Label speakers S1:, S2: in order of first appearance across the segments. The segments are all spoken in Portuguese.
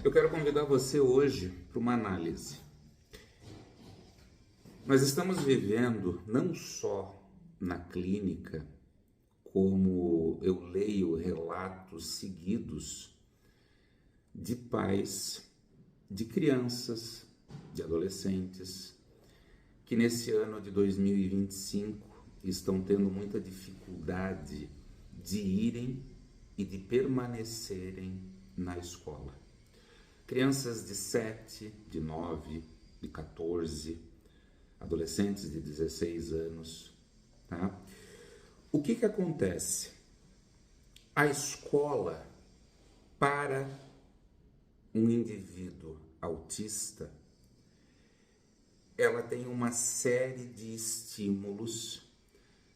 S1: Eu quero convidar você hoje para uma análise. Nós estamos vivendo não só na clínica, como eu leio relatos seguidos de pais, de crianças, de adolescentes, que nesse ano de 2025 estão tendo muita dificuldade de irem e de permanecerem na escola. Crianças de 7, de 9, de 14, adolescentes de 16 anos, tá? O que acontece? A escola, para um indivíduo autista, ela tem uma série de estímulos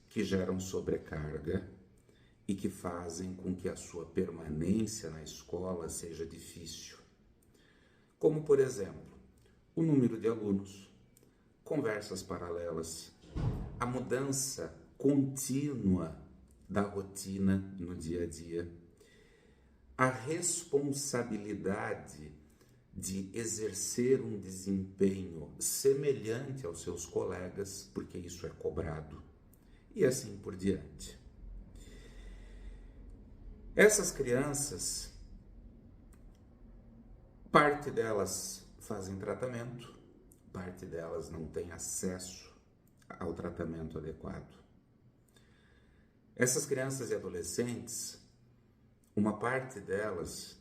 S1: que geram sobrecarga e que fazem com que a sua permanência na escola seja difícil. Como, por exemplo, o número de alunos, conversas paralelas, a mudança contínua da rotina no dia a dia, a responsabilidade de exercer um desempenho semelhante aos seus colegas, porque isso é cobrado, e assim por diante. Essas crianças, parte delas fazem tratamento, parte delas não tem acesso ao tratamento adequado. Essas crianças e adolescentes, uma parte delas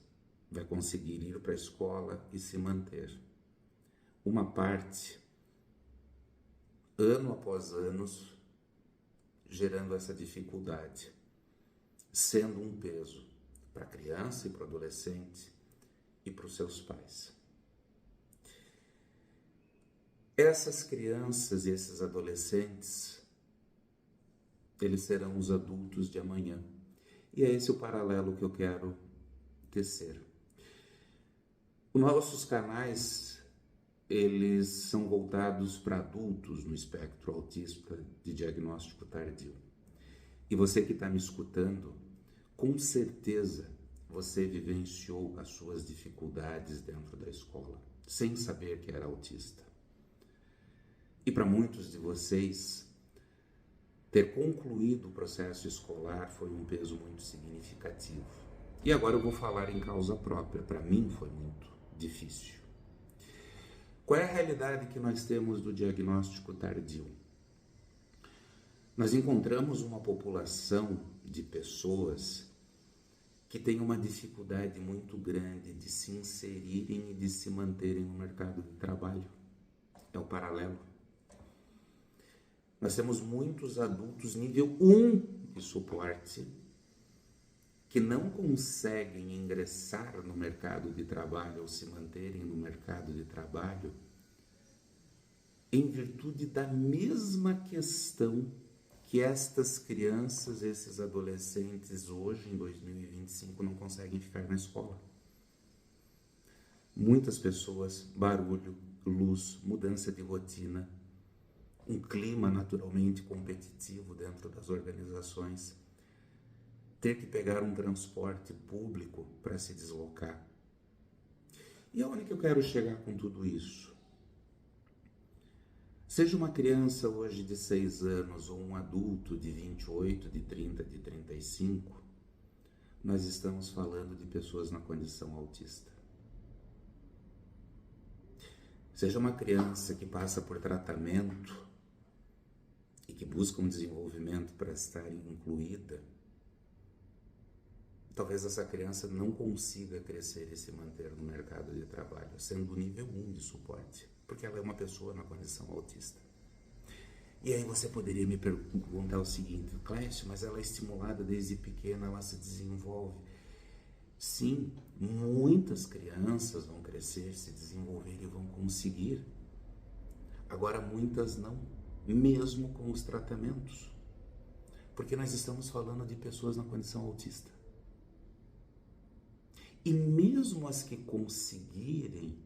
S1: vai conseguir ir para a escola e se manter. Uma parte, ano após ano, gerando essa dificuldade, sendo um peso para a criança e para o adolescente e para os seus pais. Essas crianças e esses adolescentes, eles serão os adultos de amanhã. E é esse o paralelo que eu quero tecer. Os nossos canais, eles são voltados para adultos no espectro autista de diagnóstico tardio. E você que está me escutando, com certeza você vivenciou as suas dificuldades dentro da escola, sem saber que era autista. E para muitos de vocês, ter concluído o processo escolar foi um peso muito significativo. E agora eu vou falar em causa própria. Para mim foi muito difícil. Qual é a realidade que nós temos do diagnóstico tardio? Nós encontramos uma população de pessoas que tem uma dificuldade muito grande de se inserirem e de se manterem no mercado de trabalho. É o paralelo. Nós temos muitos adultos nível 1 de suporte que não conseguem ingressar no mercado de trabalho ou se manterem no mercado de trabalho em virtude da mesma questão que estas crianças, esses adolescentes hoje em 2025 não conseguem ficar na escola. Muitas pessoas, barulho, luz, mudança de rotina, um clima naturalmente competitivo dentro das organizações, ter que pegar um transporte público para se deslocar. E aonde que eu quero chegar com tudo isso? Seja uma criança hoje de 6 anos ou um adulto de 28, de 30, de 35, nós estamos falando de pessoas na condição autista. Seja uma criança que passa por tratamento e que busca um desenvolvimento para estar incluída, talvez essa criança não consiga crescer e se manter no mercado de trabalho, sendo nível 1 de suporte, porque ela é uma pessoa na condição autista. E aí você poderia me perguntar o seguinte: Clécio, mas ela é estimulada desde pequena, ela se desenvolve. Sim, muitas crianças vão crescer, se desenvolver e vão conseguir. Agora muitas não, mesmo com os tratamentos. Porque nós estamos falando de pessoas na condição autista. E mesmo as que conseguirem,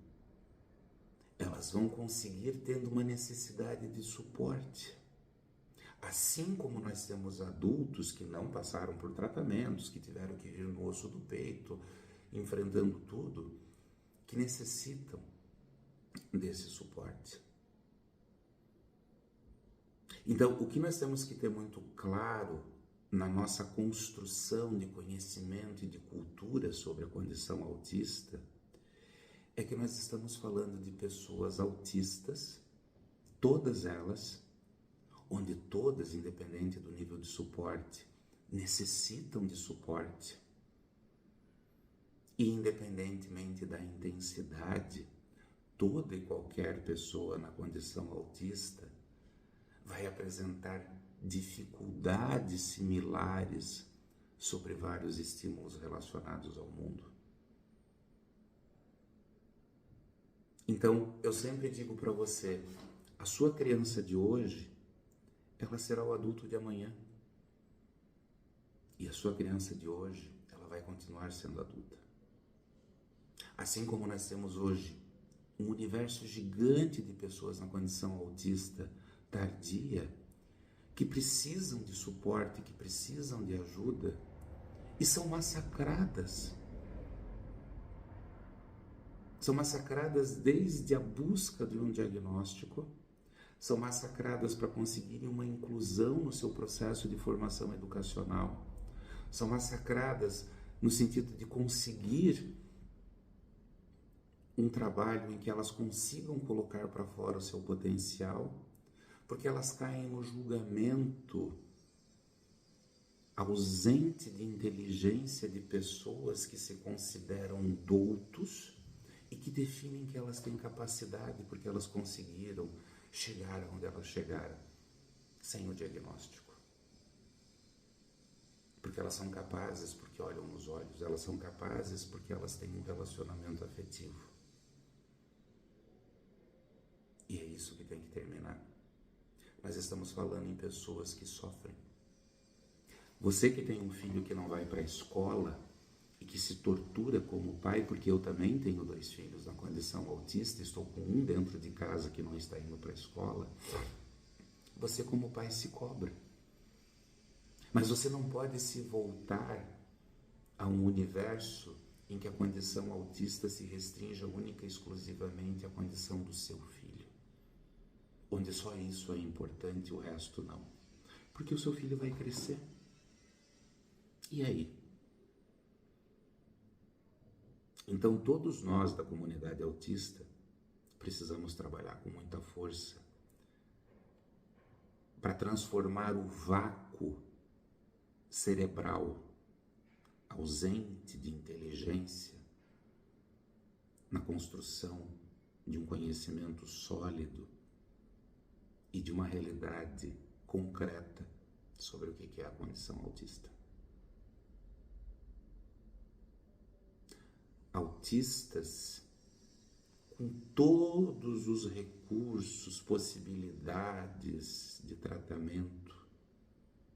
S1: elas vão conseguir tendo uma necessidade de suporte. Assim como nós temos adultos que não passaram por tratamentos, que tiveram que vir no osso do peito, enfrentando tudo, que necessitam desse suporte. Então, o que nós temos que ter muito claro na nossa construção de conhecimento e de cultura sobre a condição autista é que nós estamos falando de pessoas autistas, todas elas, onde todas, independente do nível de suporte, necessitam de suporte. E independentemente da intensidade, toda e qualquer pessoa na condição autista vai apresentar dificuldades similares sobre vários estímulos relacionados ao mundo. Então, eu sempre digo para você, a sua criança de hoje, ela será o adulto de amanhã. E a sua criança de hoje, ela vai continuar sendo adulta. Assim como nós temos hoje um universo gigante de pessoas na condição autista tardia, que precisam de suporte, que precisam de ajuda e são massacradas. São massacradas desde a busca de um diagnóstico, são massacradas para conseguirem uma inclusão no seu processo de formação educacional, são massacradas no sentido de conseguir um trabalho em que elas consigam colocar para fora o seu potencial, porque elas caem no julgamento ausente de inteligência de pessoas que se consideram doutos e que definem que elas têm capacidade porque elas conseguiram chegar onde elas chegaram sem o diagnóstico. Porque elas são capazes porque olham nos olhos, elas são capazes porque elas têm um relacionamento afetivo. E é isso que tem que terminar. Nós estamos falando em pessoas que sofrem. Você que tem um filho que não vai para a escola e que se tortura como pai, porque eu também tenho 2 filhos na condição autista, estou com um dentro de casa que não está indo para a escola, você como pai se cobra. Mas você não pode se voltar a um universo em que a condição autista se restrinja única e exclusivamente à condição do seu filho, onde só isso é importante e o resto não. Porque o seu filho vai crescer. E aí? Então todos nós da comunidade autista precisamos trabalhar com muita força para transformar o vácuo cerebral ausente de inteligência na construção de um conhecimento sólido e de uma realidade concreta sobre o que é a condição autista. Autistas com todos os recursos, possibilidades de tratamento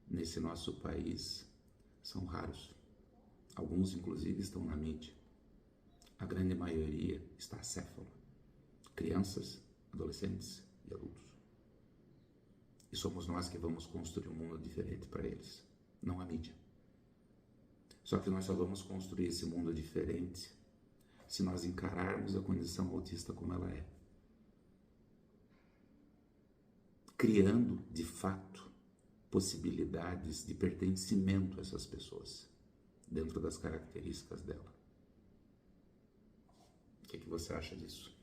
S1: nesse nosso país são raros. Alguns, inclusive, estão na mídia. A grande maioria está acéfala. Crianças, adolescentes e adultos. E somos nós que vamos construir um mundo diferente para eles, não a mídia. Só que nós só vamos construir esse mundo diferente se nós encararmos a condição autista como ela é. Criando, de fato, possibilidades de pertencimento a essas pessoas, dentro das características dela. O que você acha disso?